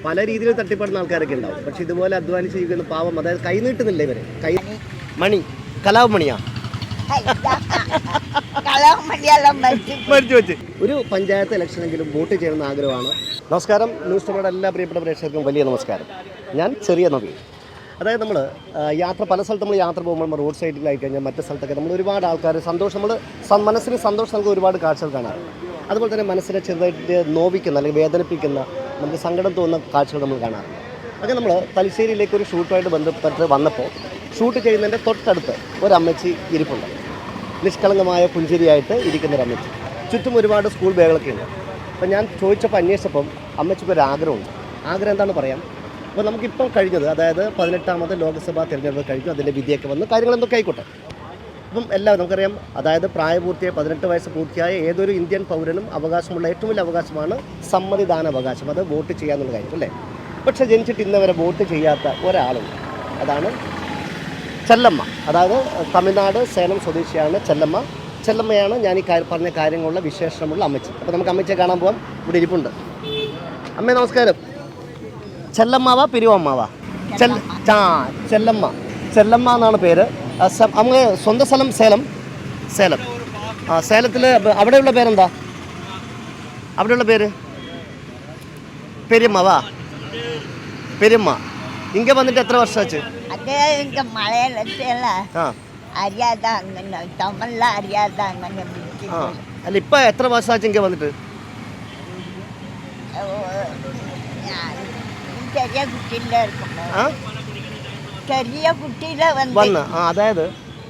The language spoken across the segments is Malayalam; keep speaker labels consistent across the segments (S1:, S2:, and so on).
S1: പല രീതിയിൽ തട്ടിപ്പെടുന്ന ആൾക്കാരൊക്കെ ഉണ്ടാവും. പക്ഷെ ഇതുപോലെ അധ്വാനിച്ച് ജീവിക്കുന്ന പാവം, അതായത് കൈ നീട്ടുന്നില്ല ഇവര്. മണി കലാമണിയാ മരിച്ചു വെച്ച്. ഒരു പഞ്ചായത്ത് ഇലക്ഷനെങ്കിലും വോട്ട് ചെയ്യണമെന്ന് ആഗ്രഹമാണ്. നമസ്കാരം, ന്യൂസ് ടൈമിയുടെ എല്ലാ പ്രിയപ്പെട്ട പ്രേക്ഷകർക്കും വലിയ നമസ്കാരം. ഞാൻ ചെറിയ നവീൻ. അതായത് നമ്മൾ പല സ്ഥലത്ത് നമ്മൾ യാത്ര പോകുമ്പോൾ നമ്മൾ റോഡ് സൈഡിലായി കഴിഞ്ഞാൽ മറ്റു സ്ഥലത്തൊക്കെ നമ്മൾ ഒരുപാട് ആൾക്കാർ സന്തോഷം, മനസ്സിന് സന്തോഷം നൽകുന്ന ഒരുപാട് കാഴ്ചകൾ കാണാറുണ്ട്. അതുപോലെ തന്നെ മനസ്സിനെ ചെറുതായിട്ട് നോവിക്കുന്ന അല്ലെങ്കിൽ വേദനിപ്പിക്കുന്ന, നമുക്ക് സങ്കടം തോന്നുന്ന കാഴ്ചകൾ നമ്മൾ കാണാറുണ്ട്. അങ്ങനെ നമ്മൾ തലശ്ശേരിയിലേക്ക് ഒരു ഷൂട്ടുമായിട്ട് ബന്ധപ്പെട്ട് വന്നപ്പോൾ ഷൂട്ട് ചെയ്യുന്നതിൻ്റെ തൊട്ടടുത്ത് ഒരമ്മച്ചി ഇരിപ്പുണ്ട്. നിഷ്കളങ്കമായ പുഞ്ചിരിയായിട്ട് ഇരിക്കുന്നൊരമ്മച്ചി. ചുറ്റും ഒരുപാട് സ്കൂൾ ബാഗുകളൊക്കെ ഉണ്ട്. അപ്പോൾ ഞാൻ അന്വേഷിച്ചപ്പം അമ്മച്ചിക്ക് ഒരു ആഗ്രഹമുണ്ട്. ആഗ്രഹം എന്താണെന്ന് പറയാം. അപ്പോൾ നമുക്കിപ്പം കഴിഞ്ഞത്, അതായത് 18ാമത് ലോക്സഭാ തിരഞ്ഞെടുപ്പ് കഴിഞ്ഞു. അതിൻ്റെ വിധിയൊക്കെ വന്ന് കാര്യങ്ങൾ എന്തൊക്കെ ആയിക്കോട്ടെ. അപ്പം എല്ലാവരും നമുക്കറിയാം, അതായത് പ്രായപൂർത്തിയായ 18 വയസ്സ് പൂർത്തിയായ ഏതൊരു ഇന്ത്യൻ പൗരനും അവകാശമുള്ള ഏറ്റവും വലിയ അവകാശമാണ് സമ്മതിദാനാവകാശം. അത് വോട്ട് ചെയ്യാന്നുള്ള കാര്യം അല്ലേ. പക്ഷേ ജനിച്ചിട്ട് ഇന്നവരെ വോട്ട് ചെയ്യാത്ത ഒരാളുണ്ട്. അതാണ് ചെല്ലമ്മ. അതായത് തമിഴ്നാട് സേലം സ്വദേശിയാണ് ചെല്ലമ്മ. ചെല്ലമ്മയാണ് ഞാൻ ഈ പറഞ്ഞ കാര്യങ്ങളുള്ള വിശേഷമുള്ള അമ്മച്ചി. അപ്പോൾ നമുക്ക് അമ്മച്ചിയെ കാണാൻ പോകാം. ഇവിടെ ഇരിപ്പുണ്ട്. അമ്മേ നമസ്കാരം. ചെല്ലമ്മാവാ പെരുവമ്മാവാ? ചെല്ലമ്മ. ചെല്ലമ്മ എന്നാണ് പേര്. നമ്മൾ സ്വന്തം സ്ഥലം സേലം. സേലത്തിൽ അവിടെയുള്ള പേരെന്താ? അവിടെയുള്ള പേര് പെരുമ്മവാ? പെരുമ്മ. ഇങ്ങ വന്നിട്ട് എത്ര വർഷമാச்சு? അല്ല, ഇപ്പൊ എത്ര വർഷമാச்சு ഇങ്ങ വന്നിട്ട്? വന്ന് അതായത്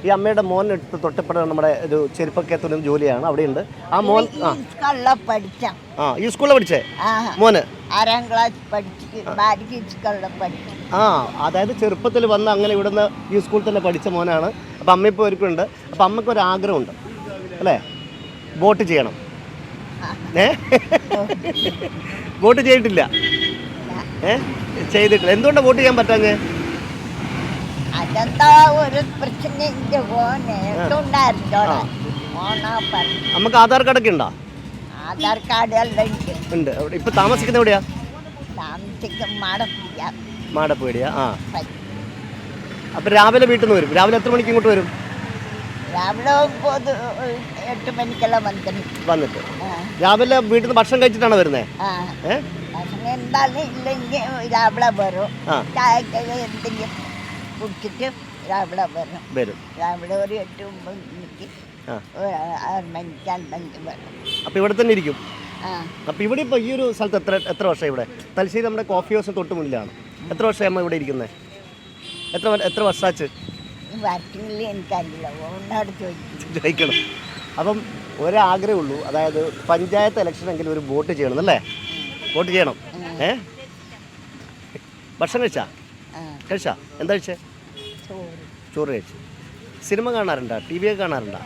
S1: ഈ അമ്മയുടെ മോൻ എടുത്ത് തൊട്ടപ്പെടുന്ന നമ്മുടെ ഒരു ചെരുപ്പൊക്കെ തുന്നുന്ന ജോലിയാണ് അവിടെയുണ്ട്. ആ മോൻ ഈ സ്കൂളിൽ പഠിച്ചേ മോന്
S2: 6ാം ക്ലാസ്
S1: അതായത് ചെറുപ്പത്തിൽ വന്ന് അങ്ങനെ ഇവിടുന്ന് ഈ സ്കൂളിൽ തന്നെ പഠിച്ച മോനാണ്. അപ്പം അമ്മ ഇപ്പോൾ ഒരുക്കുണ്ട്. അപ്പം അമ്മയ്ക്കൊരു ആഗ്രഹമുണ്ട് അല്ലേ, വോട്ട് ചെയ്യണം. വോട്ട് ചെയ്തിട്ടില്ല? ചെയ്തിട്ടില്ല. എന്തുകൊണ്ടാണ് വോട്ട് ചെയ്യാൻ പറ്റാഞ്ഞേ? നമുക്ക് ആധാർ കാർഡൊക്കെ ഉണ്ടോ?
S2: ആധാർ കാർഡ്
S1: ഉണ്ട്. ഇപ്പൊ താമസിക്കുന്ന എവിടെയാ? മാടപ്പേടിയാ. അപ്പൊ രാവിലെ വീട്ടിൽ നിന്ന് വരും. രാവിലെ എത്ര മണിക്ക് ഇങ്ങോട്ട് വരും?
S2: രാവിലെ 8 മണിക്കെല്ലാം വന്നിട്ട്
S1: രാവിലെ വീട്ടിൽ നിന്ന് ഭക്ഷണം കഴിച്ചിട്ടാണ് വരുന്നത്?
S2: എന്തായാലും ഇല്ലെങ്കിൽ രാവിലെ വരും. ചായക്കൊക്കെ എന്തെങ്കിലും കുടിച്ചിട്ട് രാവിലെ വരും. രാവിലെ ഒരു 8-9 മണിക്ക് 6 മണിക്ക് വരും.
S1: അപ്പൊ ഇവിടെ തന്നെ ഇരിക്കും. അപ്പൊ ഇവിടെ ഇപ്പൊ ഈ ഒരു സ്ഥലത്ത് എത്ര വർഷം? ഇവിടെ തലശ്ശേരി നമ്മുടെ കോഫി ഹൗസ് തൊട്ട് മുന്നിലാണ്. എത്ര വർഷം അമ്മ ഇവിടെ ഇരിക്കുന്നത്? എത്ര വർഷമാச்சு? ചോദിക്കണം. അപ്പം ഒരാഗ്രഹമേ ഉള്ളൂ, അതായത് പഞ്ചായത്ത് ഇലക്ഷനെങ്കിലും ഒരു വോട്ട് ചെയ്യണം അല്ലേ? വോട്ട് ചെയ്യണം. ഭക്ഷണം കഴിച്ചാ? എന്താ കഴിച്ചേ? ചോറ് കഴിച്ചു. സിനിമ കാണാറുണ്ടോ? ടി വി ഒക്കെ കാണാറുണ്ടോ?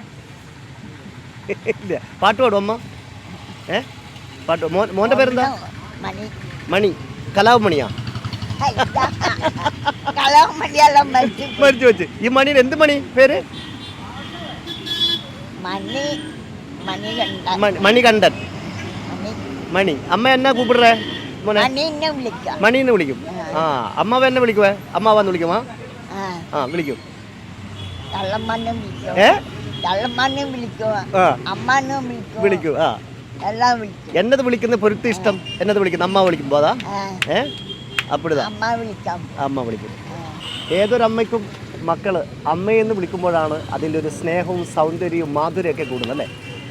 S1: ഇല്ല. പാട്ട് പാടും അമ്മ? പാട്ട്. മോൻ്റെ പേരെന്താ? മണി. കലാമണിയാ? മരിച്ചു വെച്ച്. ഈ മണിയിൽ എന്ത് മണി പേര്? മണികണ്ഠൻ. മണി. അമ്മ എന്നാ കൂപ്പിടേ? മണീന്ന് വിളിക്കും. അമ്മാവ എന്നെ വിളിക്കുവേ? അമ്മാവന്ന് വിളിക്കുമാ? വിളിക്കും. വിളിക്കൂ. എന്നത് വിളിക്കുന്ന പൊരുത്ത് ഇഷ്ടം. എന്നത് വിളിക്കുന്ന അമ്മ വിളിക്കുമ്പോ അതാ അപ്പിടുതാ അമ്മ വിളിക്കും. ഏതൊരമ്മയ്ക്കും മക്കള് അമ്മയെന്ന് വിളിക്കുമ്പോഴാണ് അതിൻ്റെ ഒരു സ്നേഹവും സൗന്ദര്യവും മാധുര്യമൊക്കെ കൂടുന്നത് അല്ലേ.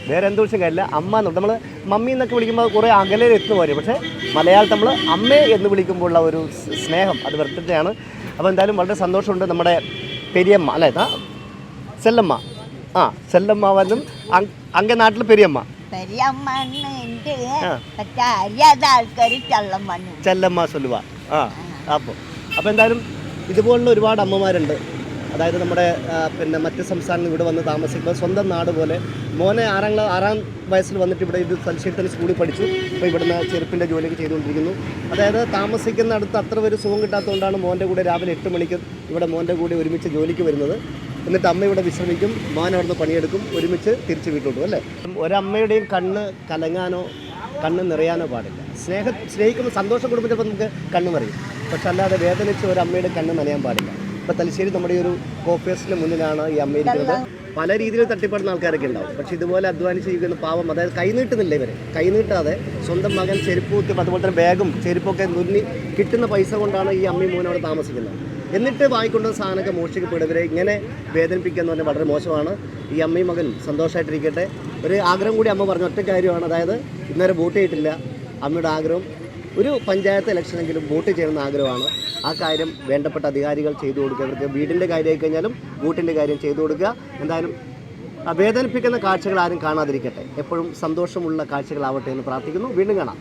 S1: വേറെ എന്ത് വിഷയം കാര്യമില്ല. അമ്മ നമ്മൾ മമ്മി എന്നൊക്കെ വിളിക്കുമ്പോൾ കുറേ അകലെ എത്തുന്ന പോലെ, പക്ഷേ മലയാളത്തിൽ നമ്മൾ അമ്മേ എന്ന് വിളിക്കുമ്പോഴുള്ള ഒരു സ്നേഹം അത് വെറുതെയാണ്. അപ്പോൾ എന്തായാലും വളരെ സന്തോഷമുണ്ട്. നമ്മുടെ പെരിയമ്മ അല്ലേ, ചെല്ലമ്മ. ചെല്ലമ്മാവനും അങ്ങേ നാട്ടിൽ പെരിയമ്മ. ചെല്ലമ്മ ചൊല്ലുക. അപ്പോൾ എന്തായാലും ഇതുപോലുള്ള ഒരുപാട് അമ്മമാരുണ്ട്. അതായത് നമ്മുടെ മറ്റ് സംസ്ഥാനങ്ങൾ ഇവിടെ വന്ന് താമസിക്കുമ്പോൾ സ്വന്തം നാട് പോലെ. മോനെ 6ാം വയസ്സിൽ വന്നിട്ട് ഇവിടെ ഇത് തലശ്ശേരി സ്കൂളിൽ പഠിച്ചു. ഇപ്പോൾ ഇവിടുന്ന് ചെരുപ്പിൻ്റെ ജോലിയൊക്കെ ചെയ്തുകൊണ്ടിരിക്കുന്നു. അതായത് താമസിക്കുന്ന അടുത്ത് അത്ര ഒരു സുഖം കിട്ടാത്തതുകൊണ്ടാണ് മോൻ്റെ കൂടെ രാവിലെ 8 മണിക്ക് ഇവിടെ മോൻ്റെ കൂടെ ഒരുമിച്ച് ജോലിക്ക് വരുന്നത്. എന്നിട്ട് അമ്മ ഇവിടെ വിശ്രമിക്കും, മോൻ അവിടുന്ന് പണിയെടുക്കും, ഒരുമിച്ച് തിരിച്ച് വീട്ടിലോട്ടും അല്ലേ. ഒരമ്മയുടെയും കണ്ണ് കലങ്ങാനോ കണ്ണ് നിറയാനോ പാടില്ല. സ്നേഹിക്കുമ്പോൾ സന്തോഷം കുടുംബത്തിപ്പോൾ നമുക്ക് കണ്ണ് നിറയും, പക്ഷെ അല്ലാതെ വേദനിച്ച ഒരു അമ്മയുടെ കണ്ണ് നനയാൻ പാടില്ല. ഇപ്പോൾ തലശ്ശേരി നമ്മുടെ ഈ ഒരു ഓഫീസിന് മുന്നിലാണ് ഈ അമ്മ ഇരിക്കുന്നത്. പല രീതിയിൽ തട്ടിപ്പെടുന്ന ആൾക്കാരൊക്കെ ഉണ്ടാവും, പക്ഷേ ഇതുപോലെ അധ്വാനിച്ച് ജീവിക്കുന്ന പാവം, അതായത് കൈനീട്ടുന്നില്ല ഇവർ. കൈനീട്ടാതെ സ്വന്തം മകൻ ചെരുപ്പ് കുത്തി അതുപോലെ തന്നെ ബാഗും ചെരുപ്പൊക്കെ നുന്നി കിട്ടുന്ന പൈസ കൊണ്ടാണ് ഈ അമ്മയും മോനും അവിടെ താമസിക്കുന്നത്. എന്നിട്ട് വാങ്ങിക്കൊണ്ടുവന്ന സാധനമൊക്കെ മോഷ്ടിക്കപ്പെടും. ഇവരെ ഇങ്ങനെ വേദനിപ്പിക്കുക എന്ന് പറഞ്ഞാൽ വളരെ മോശമാണ്. ഈ അമ്മയും മകനും സന്തോഷമായിട്ടിരിക്കട്ടെ. ഒരു ആഗ്രഹം കൂടി അമ്മ പറഞ്ഞ ഒറ്റ കാര്യമാണ്, അതായത് ഇന്നേരം വോട്ട് ചെയ്തിട്ടില്ല. അമ്മയുടെ ആഗ്രഹം ഒരു പഞ്ചായത്ത് ഇലക്ഷനെങ്കിലും വോട്ട് ചെയ്യണമെന്ന ആഗ്രഹമാണ്. ആ കാര്യം വേണ്ടപ്പെട്ട അധികാരികൾ ചെയ്തു കൊടുക്കുക. അവർക്ക് വീടിൻ്റെ കാര്യമായി കഴിഞ്ഞാലും വോട്ടിൻ്റെ കാര്യം ചെയ്തു കൊടുക്കുക. എന്തായാലും വേദനിപ്പിക്കുന്ന കാഴ്ചകൾ ആരും കാണാതിരിക്കട്ടെ. എപ്പോഴും സന്തോഷമുള്ള കാഴ്ചകളാവട്ടെ എന്ന് പ്രാർത്ഥിക്കുന്നു. വീണ്ടും കാണാം.